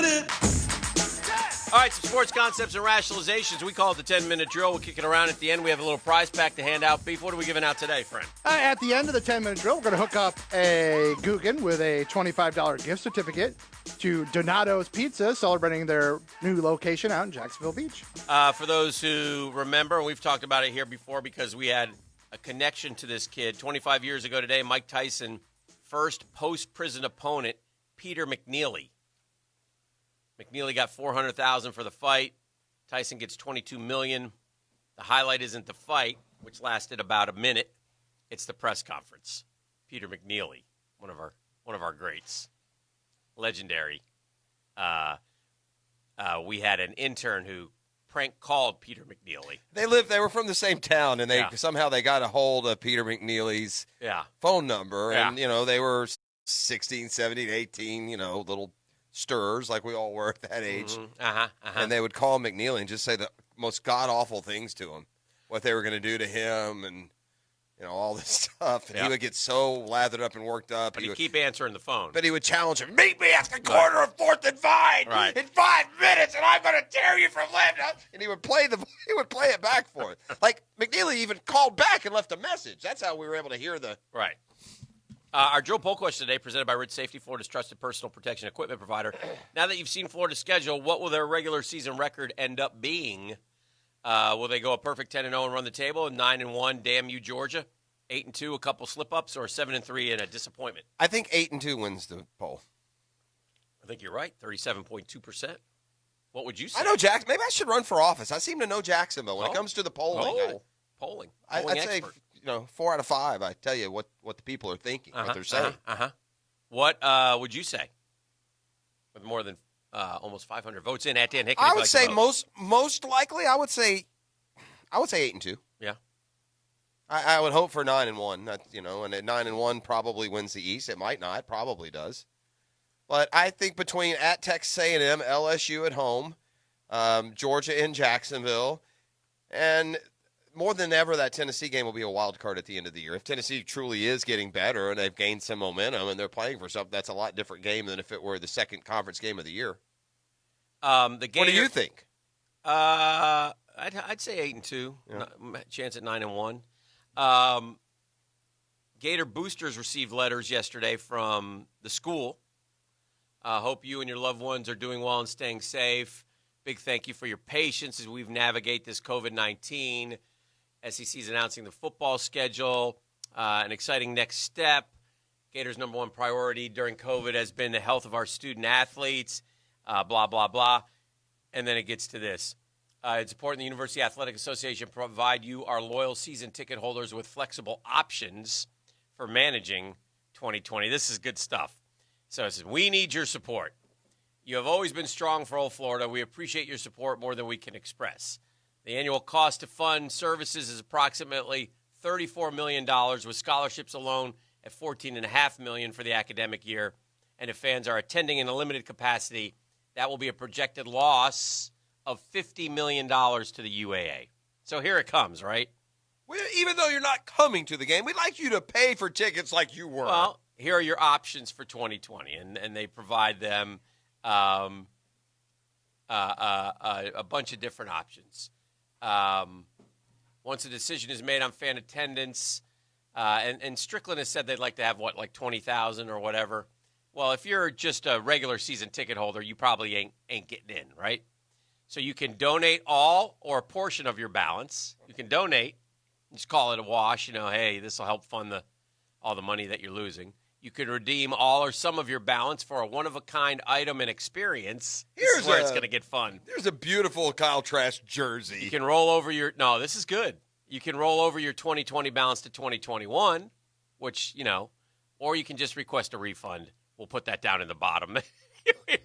All right, some sports concepts and rationalizations. We call it the 10-minute drill. We'll kick it around at the end. We have a little prize pack to hand out. Beef, what are we giving out today, friend? At the end of the 10-minute drill, we're going to hook up a Guggen with a $25 gift certificate to Donato's Pizza, celebrating their new location out in Jacksonville Beach. For those who remember, and we've talked about it here before because we had a connection to this kid. 25 years ago today, Mike Tyson, first post-prison opponent, Peter McNeely. McNeely got $400,000 for the fight. Tyson gets $22 million. The highlight isn't the fight, which lasted about a minute. It's the press conference. Peter McNeely, one of our greats, legendary. We had an intern who prank called Peter McNeely. They were from the same town, and somehow they got a hold of Peter McNeely's phone number, and they were 16, 17, 18, little stirrers like we all were at that age. And they would call McNeely and just say the most god-awful things to him, what they were going to do to him and, all this stuff. And he would get so lathered up and worked up. But he'd keep answering the phone. But he would challenge him, meet me at the corner of 4th and Vine in 5 minutes, and I'm going to tear you from left. And he would play it back for it. Like, McNeely even called back and left a message. That's how we were able to hear the... Right. Our drill poll question today, presented by Ridge Safety, Florida's trusted personal protection equipment provider. Now that you've seen Florida's schedule, what will their regular season record end up being? Will they go a perfect 10-0 and run the table? 9-1, damn you, Georgia. 8-2, a couple slip-ups, or 7-3 and a disappointment? I think 8-2 wins the poll. I think you're right, 37.2%. What would you say? I know Jackson. Maybe I should run for office. I seem to know Jacksonville when it comes to the polling. Polling I'd expert. say 4 out of 5. I tell you what the people are thinking, what they're saying. What would you say? With more than almost 500 votes in at Dan Hicken. I would say most likely. I would say 8-2. Yeah. I would hope for 9-1. And at 9-1 probably wins the East. It might not. Probably does. But I think between at Texas A&M, LSU at home, Georgia in Jacksonville, and more than ever, that Tennessee game will be a wild card at the end of the year. If Tennessee truly is getting better and they've gained some momentum and they're playing for something, that's a lot different game than if it were the second conference game of the year. What do you think? I'd say 8-2. Yeah. Chance at 9-1. Gator boosters received letters yesterday from the school. Hope you and your loved ones are doing well and staying safe. Big thank you for your patience as we navigate this COVID-19. SEC is announcing the football schedule, an exciting next step. Gators' number one priority during COVID has been the health of our student athletes, blah, blah, blah. And then it gets to this. It's important the University Athletic Association provide you, our loyal season ticket holders, with flexible options for managing 2020. This is good stuff. So it says, we need your support. You have always been strong for Old Florida. We appreciate your support more than we can express. The annual cost to fund services is approximately $34 million, with scholarships alone at $14.5 million for the academic year. And if fans are attending in a limited capacity, that will be a projected loss of $50 million to the UAA. So here it comes, right? Even though you're not coming to the game, we'd like you to pay for tickets like you were. Well, here are your options for 2020, and they provide them a bunch of different options. Once a decision is made on fan attendance, and Strickland has said they'd like to have, like 20,000 or whatever. Well, if you're just a regular season ticket holder, you probably ain't getting in, right? So you can donate all or a portion of your balance. You can donate, just call it a wash. Hey, this will help fund all the money that you're losing. You can redeem all or some of your balance for a one-of-a-kind item and experience. Here's where it's going to get fun. There's a beautiful Kyle Trask jersey. You can roll over no, this is good. You can roll over your 2020 balance to 2021, which, or you can just request a refund. We'll put that down in the bottom. We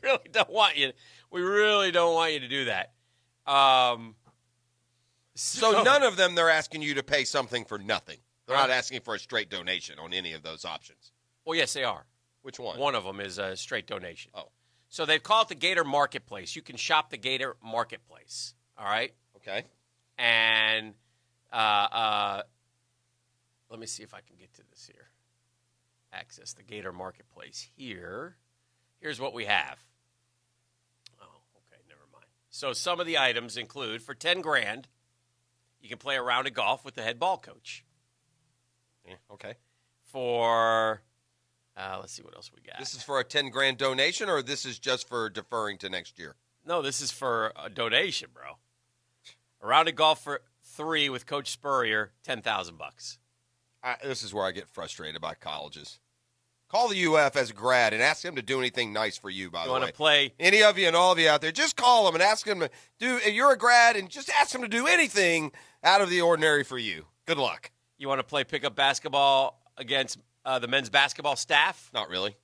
really don't want you to do that. So none of them, they're asking you to pay something for nothing. They're not asking for a straight donation on any of those options. Well, yes, they are. Which one? One of them is a straight donation. Oh. So they call it the Gator Marketplace. You can shop the Gator Marketplace, all right? Okay. And let me see if I can get to this here. Access the Gator Marketplace here. Here's what we have. So some of the items include, for $10,000, you can play a round of golf with the head ball coach. Yeah, okay. For, let's see what else we got. This is for a $10,000 donation, or this is just for deferring to next year? No, this is for a donation, bro. A round of golf for 3 with Coach Spurrier, $10,000. This is where I get frustrated by colleges. Call the UF as a grad and ask them to do anything nice for you, by the way. You want to play? Any of you and all of you out there, just call them and ask them to do, if you're a grad, and just ask them to do anything out of the ordinary for you. Good luck. You want to play pickup basketball against the men's basketball staff? Not really.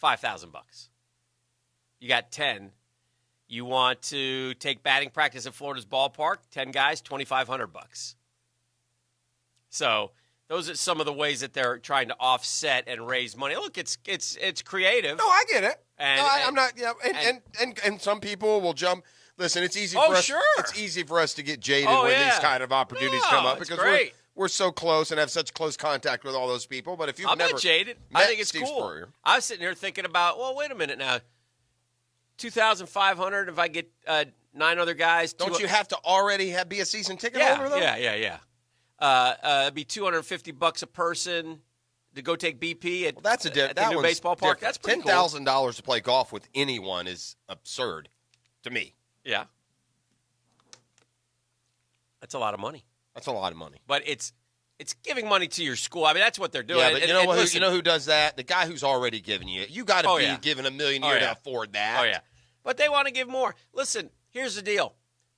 $5,000. You got 10. You want to take batting practice at Florida's ballpark? 10 guys, $2,500. So those are some of the ways that they're trying to offset and raise money. Look, it's creative. No, I get it. And, no, I'm not. Yeah, and some people will jump. Listen, it's easy for us. Sure. It's easy for us to get jaded when these kind of opportunities come up because we're so close and have such close contact with all those people. But if you've I'm never not jaded. I think it's Steve cool. Spurrier. I was sitting here thinking about, well, wait a minute now. 2,500 if I get 9 other guys. Don't you have to already be a season ticket holder, though? Yeah. It'd be $250 a person to go take BP at, that's at the new baseball park. Different. That's pretty cool. $10,000 to play golf with anyone is absurd to me. Yeah. That's a lot of money. That's a lot of money. But it's giving money to your school. I mean, that's what they're doing. Yeah, but you know who does that? The guy who's already giving you it. You got to be given $1 million a year to afford that. Oh, yeah. But they want to give more. Listen, here's the deal.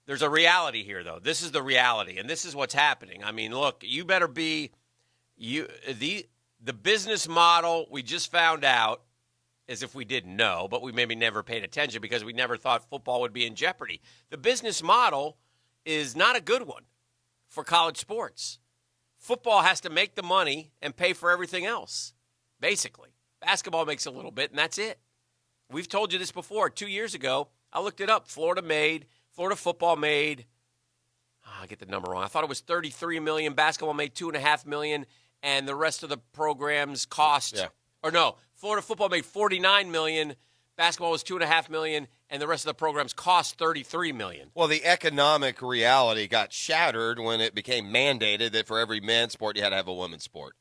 There's a reality here, though. This is the reality, and this is what's happening. I mean, look, you better be the business model we just found out, as if we didn't know, but we maybe never paid attention because we never thought football would be in jeopardy. The business model is not a good one for college sports. Football has to make the money and pay for everything else, basically. Basketball makes a little bit, and that's it. We've told you this before. 2 years ago, I looked it up. Florida football made, I get the number wrong. I thought it was $33 million. Basketball made $2.5 million, and the rest of the programs cost. Yeah. Or no, Florida football made $49 million. Basketball was $2.5 million, and the rest of the programs cost $33 million. Well, the economic reality got shattered when it became mandated that for every men's sport you had to have a women's sport,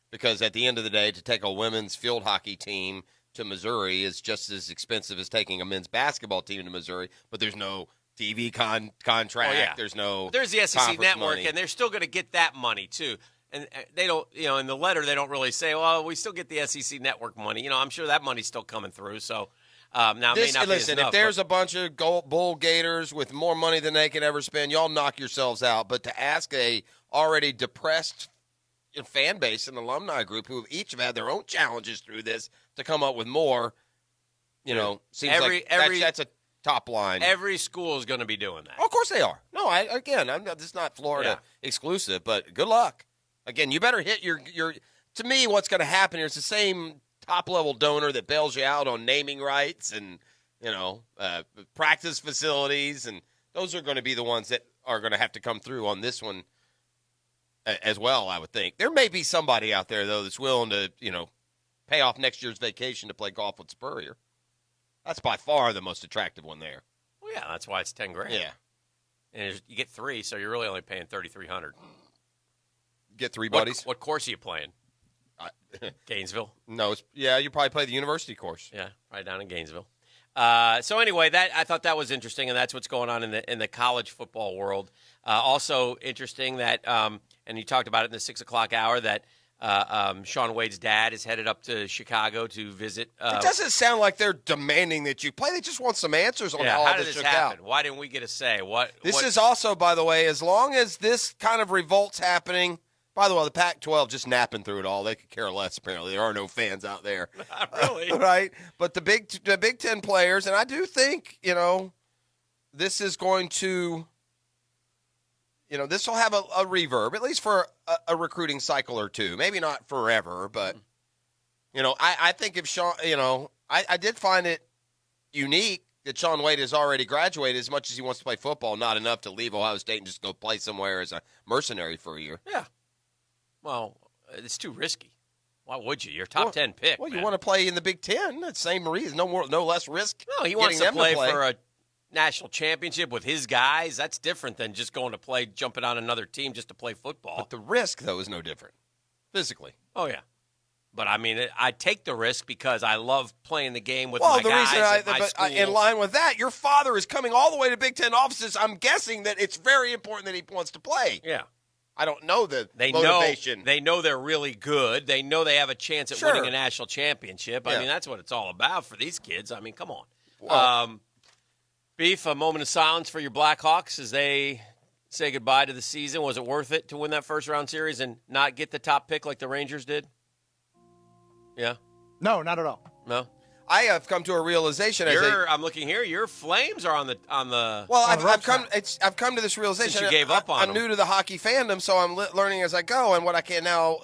because at the end of the day, to take a women's field hockey team to Missouri is just as expensive as taking a men's basketball team to Missouri, but there's no TV contract. Oh, yeah. There's the SEC network, money. And they're still going to get that money too. And they don't, in the letter they don't really say, well, we still get the SEC network money. I'm sure that money's still coming through. So now it may not be as enough, if there's a bunch of bull gators with more money than they can ever spend, y'all knock yourselves out. But to ask a already depressed fan base and alumni group who each have had their own challenges through this to come up with more, seems like that's a top line. Every school is going to be doing that. Oh, of course they are. No, this is not Florida exclusive, but good luck. Again, you better hit your. To me, what's going to happen here is the same top level donor that bails you out on naming rights and practice facilities, and those are going to be the ones that are going to have to come through on this one as well. I would think there may be somebody out there though that's willing to pay off next year's vacation to play golf with Spurrier. That's by far the most attractive one there. Well, yeah, that's why it's $10,000. Yeah, and you get 3, so you're really only paying $3,300. Get 3 buddies. What course are you playing? Gainesville. No, you probably play the university course. Yeah, right down in Gainesville. So anyway, I thought that was interesting, and that's what's going on in the college football world. Also interesting that, and you talked about it in the 6 o'clock hour, that Shaun Wade's dad is headed up to Chicago to visit. It doesn't sound like they're demanding that you play. They just want some answers on how did this happen? Why didn't we get a say? This is also, by the way, as long as this kind of revolt's happening. By the way, the Pac-12 just napping through it all. They could care less, apparently. There are no fans out there. Not really. Right? But the Big Ten players, and I do think, this is going to, this will have a reverb, at least for a recruiting cycle or two. Maybe not forever, but, I think if Shaun, I did find it unique that Shaun Wade has already graduated as much as he wants to play football, not enough to leave Ohio State and just go play somewhere as a mercenary for a year. Yeah. Well, it's too risky. Why would you? You're a top 10 pick. Well, you want to play in the Big Ten. That's the same reason. No less risk. No, he wants to play for national championship with his guys, that's different than just going to play, jumping on another team just to play football. But the risk, though, is no different physically. Oh, yeah. But, I mean, I take the risk because I love playing the game with Well, my the guys reason at my school. in line with that, your father is coming all the way to Big Ten offices. I'm guessing that it's very important that he wants to play. Yeah. I don't know the They motivation. they know they're really good. They know they have a chance at Sure. winning a national championship. Yeah. I mean, that's what it's all about for these kids. I mean, come on. Well- Beef, a moment of silence for your Blackhawks as they say goodbye to the season. Was it worth it to win that first-round series and not get the top pick like the Rangers did? Yeah? No, not at all. No? I have come to a realization I'm looking here. Your Flames are on the well, On the I've ropes come to this realization. Since you gave up on I'm them. new to the hockey fandom, so I'm learning as I go. And what I can now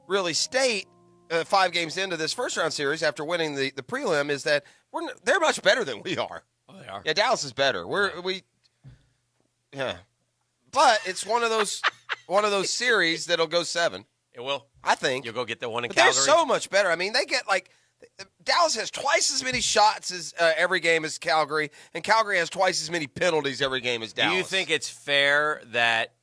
really state 5 games into this first-round series after winning the prelim is that they're much better than we are. Oh, they are. Yeah, Dallas is better. Yeah, but it's one of those series that'll go 7. It will. I think You'll go get the one in but they're Calgary. so much better. I mean, they get Dallas has twice as many shots as every game as Calgary, and Calgary has twice as many penalties every game as Dallas. Do you think it's fair that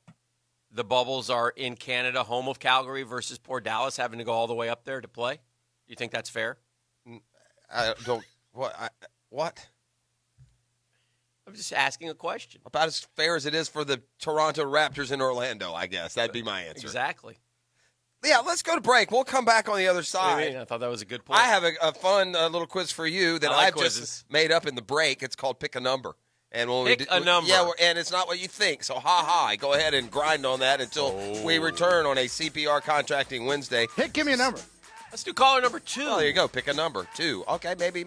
the Bubbles are in Canada, home of Calgary, versus poor Dallas having to go all the way up there to play? Do you think that's fair? I don't. What? I'm just asking a question. About as fair as it is for the Toronto Raptors in Orlando, I guess. That'd be my answer. Exactly. Yeah, let's go to break. We'll come back on the other What do you side. mean? I thought that was a good point. I have a fun little quiz for you that I like I've quizzes. just made up in the break. It's called Pick a Number. And when Pick a number. Yeah, and it's not what you think. So, go ahead and grind on that until we return on a CPR Contracting Wednesday. Give me a number. Let's do caller number 2. Oh, there you go. Pick a number. 2. Okay, maybe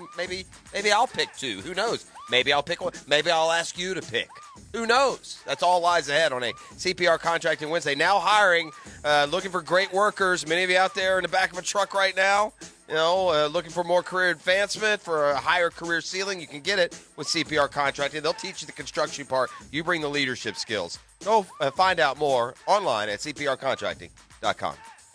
I'll pick 2. Who knows? Maybe I'll pick one. Maybe I'll ask you to pick. Who knows? That's all lies ahead on a CPR Contracting Wednesday. Now hiring, looking for great workers. Many of you out there in the back of a truck right now, looking for more career advancement, for a higher career ceiling. You can get it with CPR Contracting. They'll teach you the construction part. You bring the leadership skills. Go find out more online at cprcontracting.com.